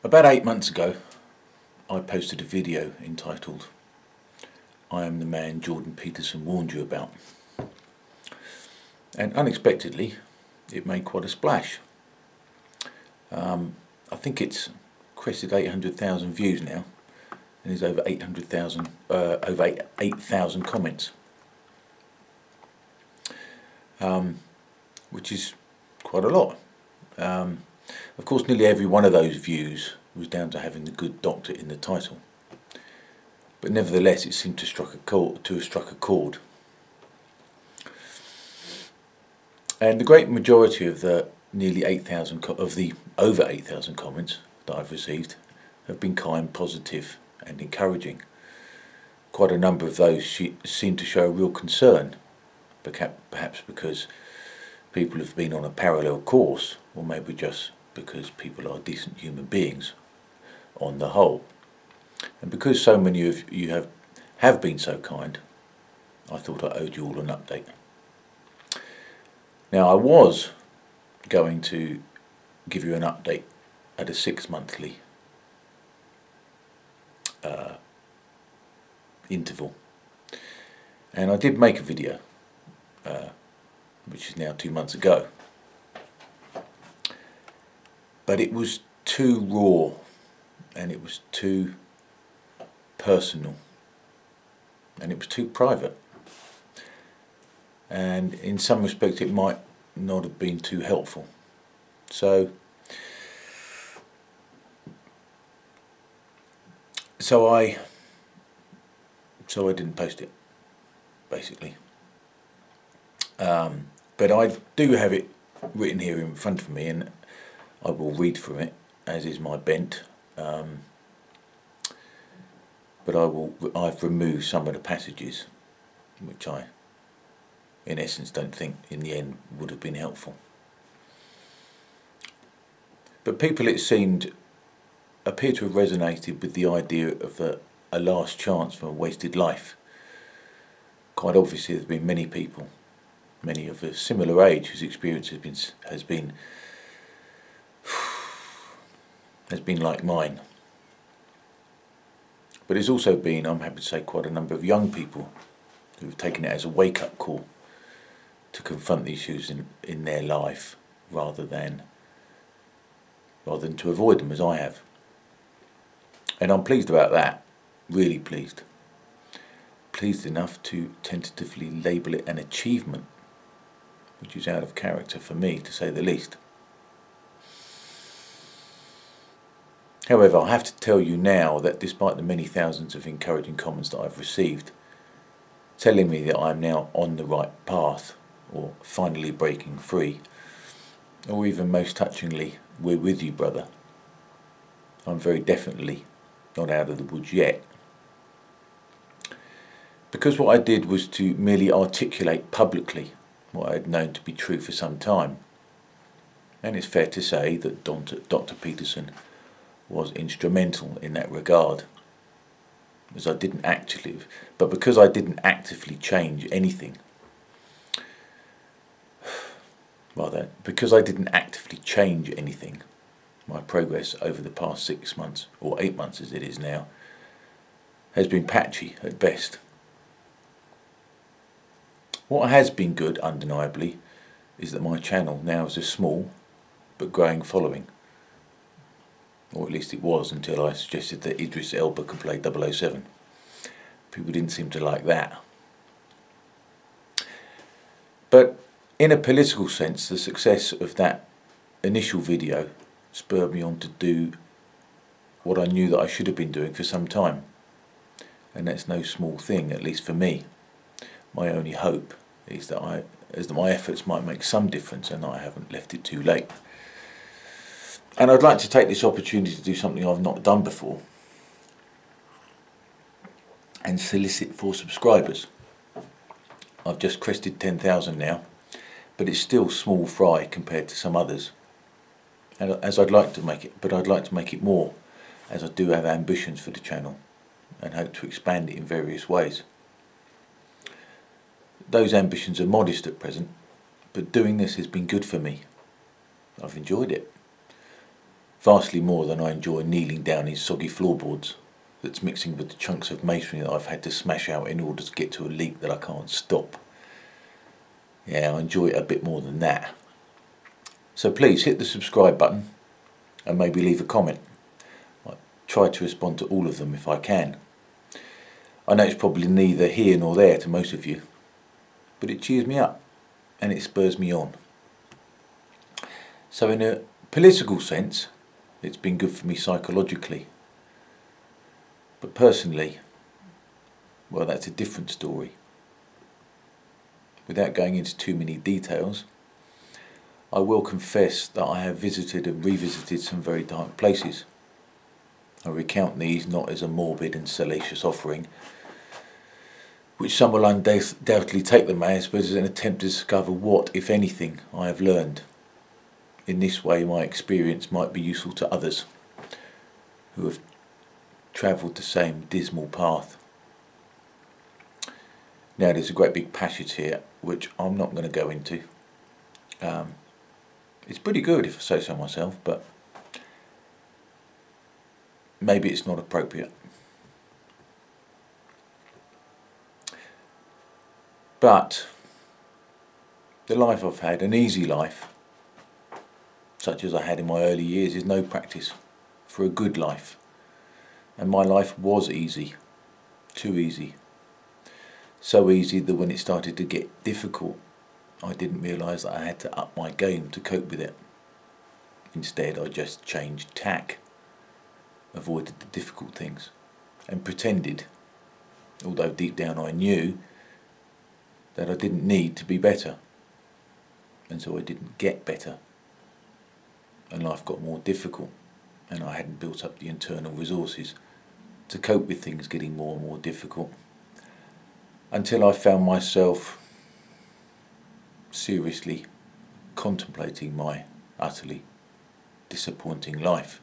About 8 months ago, I posted a video entitled "I am the man Jordan Peterson warned you about," and unexpectedly it made quite a splash. I think it's crested 800,000 views now, and there's over 8,000 comments, which is quite a lot. Of course, nearly every one of those views was down to having the good doctor in the title, but nevertheless it seemed to have struck a chord. And the great majority of the nearly 8,000 over 8,000 comments that I've received have been kind, positive and encouraging. Quite a number of those seem to show a real concern, perhaps because people have been on a parallel course, or maybe just because people are decent human beings on the whole. And because so many of you have been so kind, I thought I owed you all an update. Now, I was going to give you an update at a 6-monthly interval, and I did make a video which is now 2 months ago, but it was too raw and it was too personal and it was too private, and in some respects it might not have been too helpful. So I didn't post it, basically. But I do have it written here in front of me, and I will read from it, as is my bent. But I've removed some of the passages which I, in essence, don't think in the end would have been helpful. But people, it seemed, appear to have resonated with the idea of a last chance for a wasted life. Quite obviously, there have been many people, many of a similar age, whose experience has been like mine. But there's also been, I'm happy to say, quite a number of young people who have taken it as a wake-up call to confront the issues in their life rather than to avoid them, as I have. And I'm pleased about that, really pleased. Pleased enough to tentatively label it an achievement, which is out of character for me, to say the least. However, I have to tell you now that despite the many thousands of encouraging comments that I've received, telling me that I'm now on the right path, or finally breaking free, or even most touchingly, "We're with you, brother," I'm very definitely not out of the woods yet. Because what I did was to merely articulate publicly what I had known to be true for some time. And it's fair to say that Dr. Peterson was instrumental in that regard, because I didn't actively change anything, my progress over the past 6 months, or 8 months as it is now, has been patchy at best. What has been good, undeniably, is that my channel now has a small but growing following. Or at least it was, until I suggested that Idris Elba could play 007. People didn't seem to like that. But in a political sense, the success of that initial video spurred me on to do what I knew that I should have been doing for some time. And that's no small thing, at least for me. My only hope is that my efforts might make some difference and I haven't left it too late. And I'd like to take this opportunity to do something I've not done before, and solicit for subscribers. I've just crested 10,000 now, but it's still small fry compared to some others. And I'd like to make it more, as I do have ambitions for the channel and hope to expand it in various ways. Those ambitions are modest at present, but doing this has been good for me. I've enjoyed it. vastly more than I enjoy kneeling down in soggy floorboards that's mixing with the chunks of masonry that I've had to smash out in order to get to a leak that I can't stop. Yeah, I enjoy it a bit more than that. So please hit the subscribe button and maybe leave a comment. I try to respond to all of them if I can. I know it's probably neither here nor there to most of you, but it cheers me up and it spurs me on. So in a political sense, it's been good for me psychologically. But personally, well, that's a different story. Without going into too many details, I will confess that I have visited and revisited some very dark places. I recount these not as a morbid and salacious offering, which some will undoubtedly take them as, but as an attempt to discover what, if anything, I have learned. In this way, my experience might be useful to others who have travelled the same dismal path. Now, there's a great big passage here, which I'm not going to go into. It's pretty good, if I say so myself, but maybe it's not appropriate. But the life I've had, an easy life, such as I had in my early years, is no practice for a good life. And my life was easy, too easy. So easy that when it started to get difficult, I didn't realise that I had to up my game to cope with it. Instead, I just changed tack, avoided the difficult things, and pretended, although deep down I knew, that I didn't need to be better. And so I didn't get better. And life got more difficult, and I hadn't built up the internal resources to cope with things getting more and more difficult, until I found myself seriously contemplating my utterly disappointing life.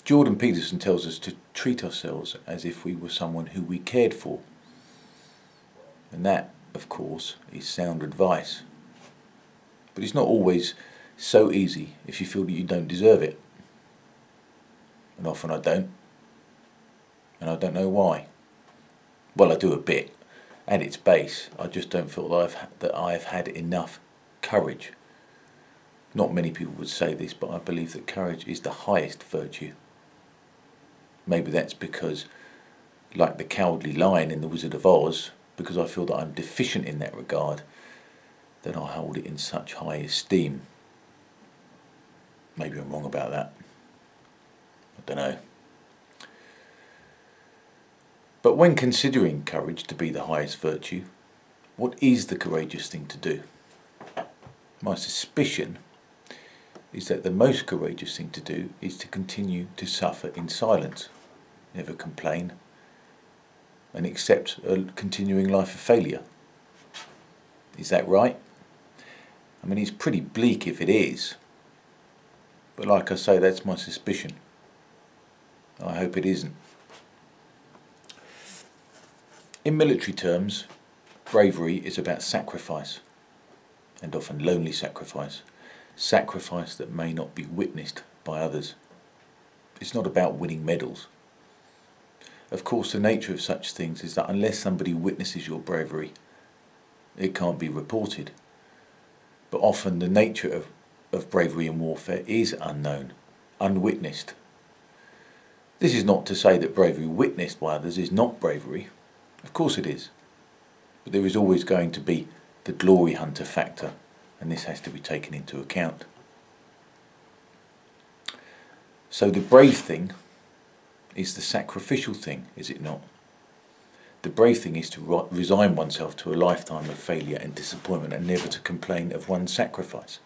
Jordan Peterson tells us to treat ourselves as if we were someone who we cared for. And that, of course, is sound advice. But it's not always so easy if you feel that you don't deserve it. And often I don't. And I don't know why. Well, I do a bit. At its base, I just don't feel that I've had enough courage. Not many people would say this, but I believe that courage is the highest virtue. Maybe that's because, like the cowardly lion in The Wizard of Oz, because I feel that I'm deficient in that regard, that I hold it in such high esteem. Maybe I'm wrong about that. I don't know. But when considering courage to be the highest virtue, what is the courageous thing to do? My suspicion is that the most courageous thing to do is to continue to suffer in silence, never complain, and accept a continuing life of failure. Is that right? I mean, it's pretty bleak if it is, but like I say, that's my suspicion. I hope it isn't. In military terms, bravery is about sacrifice, and often lonely sacrifice. Sacrifice that may not be witnessed by others. It's not about winning medals. Of course, the nature of such things is that unless somebody witnesses your bravery, it can't be reported. But often the nature of bravery in warfare is unknown, unwitnessed. This is not to say that bravery witnessed by others is not bravery. Of course it is. But there is always going to be the glory hunter factor, and this has to be taken into account. So the brave thing is the sacrificial thing, is it not? The brave thing is to resign oneself to a lifetime of failure and disappointment and never to complain of one's sacrifice.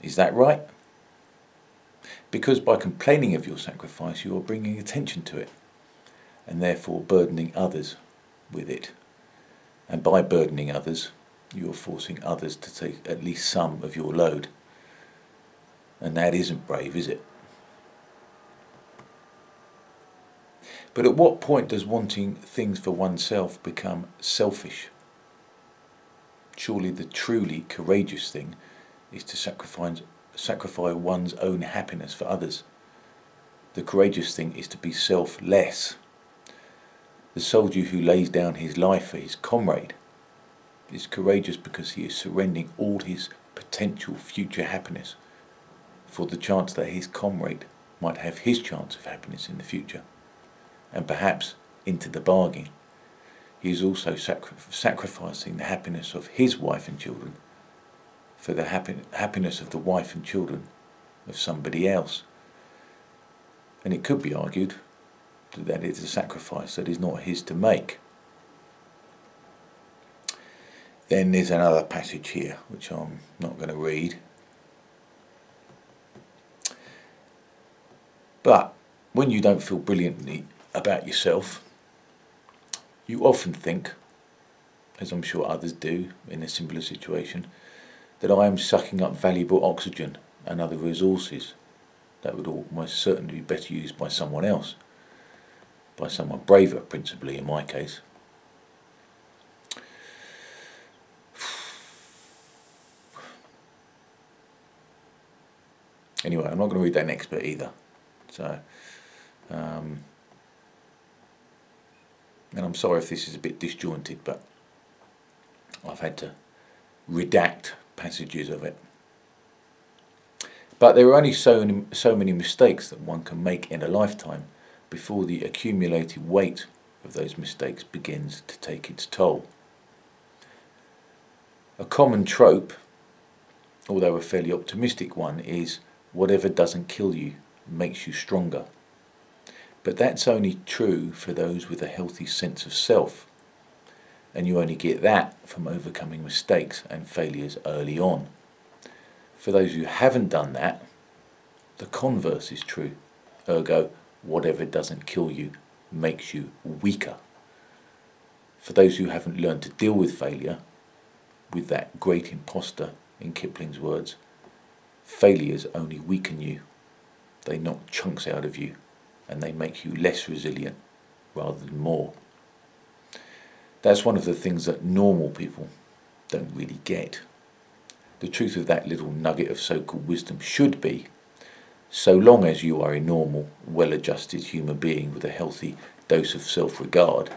Is that right? Because by complaining of your sacrifice, you are bringing attention to it, and therefore burdening others with it. And by burdening others, you are forcing others to take at least some of your load. And that isn't brave, is it? But at what point does wanting things for oneself become selfish? Surely the truly courageous thing is to sacrifice one's own happiness for others. The courageous thing is to be selfless. The soldier who lays down his life for his comrade is courageous because he is surrendering all his potential future happiness for the chance that his comrade might have his chance of happiness in the future. And perhaps, into the bargain, he is also sacrificing the happiness of his wife and children for the happiness of the wife and children of somebody else. And it could be argued that it is a sacrifice that is not his to make. Then there's another passage here which I'm not going to read. But when you don't feel brilliantly about yourself, you often think, as I'm sure others do in a similar situation, that I am sucking up valuable oxygen and other resources that would almost certainly be better used by someone else, by someone braver, principally in my case. Anyway, I'm not going to read that next bit either. So, and I'm sorry if this is a bit disjointed, but I've had to redact passages of it. But there are only so many mistakes that one can make in a lifetime before the accumulated weight of those mistakes begins to take its toll. A common trope, although a fairly optimistic one, is whatever doesn't kill you makes you stronger. But that's only true for those with a healthy sense of self, and you only get that from overcoming mistakes and failures early on. For those who haven't done that, the converse is true. Ergo, whatever doesn't kill you makes you weaker. For those who haven't learned to deal with failure, with that great imposter in Kipling's words, failures only weaken you. They knock chunks out of you, and they make you less resilient rather than more. That's one of the things that normal people don't really get. The truth of that little nugget of so-called wisdom should be, so long as you are a normal, well-adjusted human being with a healthy dose of self-regard,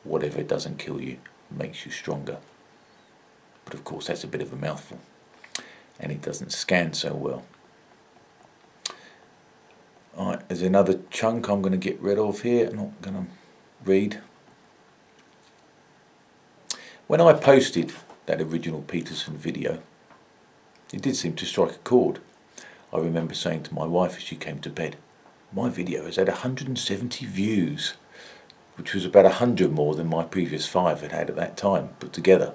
whatever doesn't kill you makes you stronger. But of course that's a bit of a mouthful, and it doesn't scan so well. Alright, there's another chunk I'm going to get rid of here. I'm not going to read. When I posted that original Peterson video, it did seem to strike a chord. I remember saying to my wife as she came to bed, my video has had 170 views, which was about 100 more than my previous 5 had had at that time put together.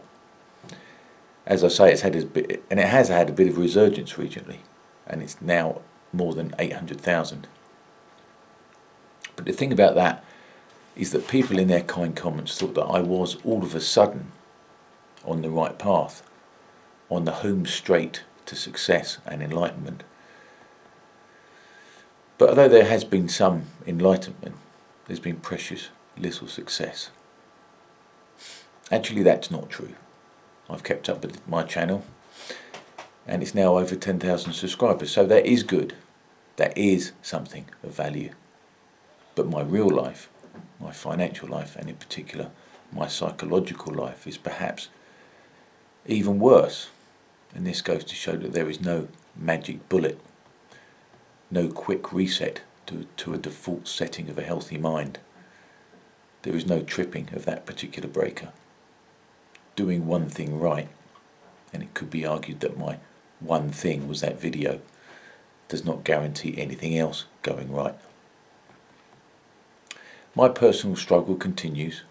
As I say, it's had a bit, and it has had a bit of resurgence recently, and it's now more than 800,000. But the thing about that is that people in their kind comments thought that I was all of a sudden on the right path, on the home straight to success and enlightenment. But although there has been some enlightenment, there's been precious little success. Actually, that's not true. I've kept up with my channel, and it's now over 10,000 subscribers, so that is good. That is something of value. But my real life, my financial life, and in particular my psychological life, is perhaps even worse. And this goes to show that there is no magic bullet, no quick reset to a default setting of a healthy mind. There is no tripping of that particular breaker. Doing one thing right, and it could be argued that my one thing was that video, does not guarantee anything else going right. My personal struggle continues,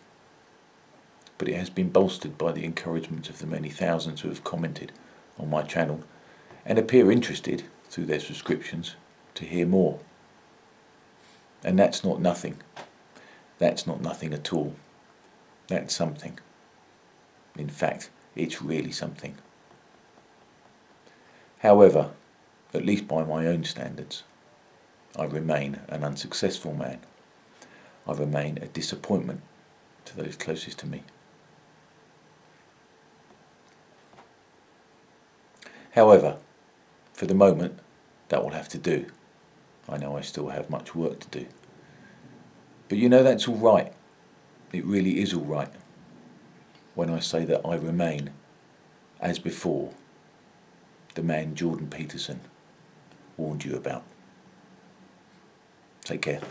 but it has been bolstered by the encouragement of the many thousands who have commented on my channel and appear interested, through their subscriptions, to hear more. And that's not nothing. That's not nothing at all. That's something. In fact, it's really something. However, at least by my own standards, I remain an unsuccessful man. I remain a disappointment to those closest to me. However, for the moment, that will have to do. I know I still have much work to do. But you know, that's all right. It really is all right when I say that I remain, as before, the man Jordan Peterson warned you about. Take care.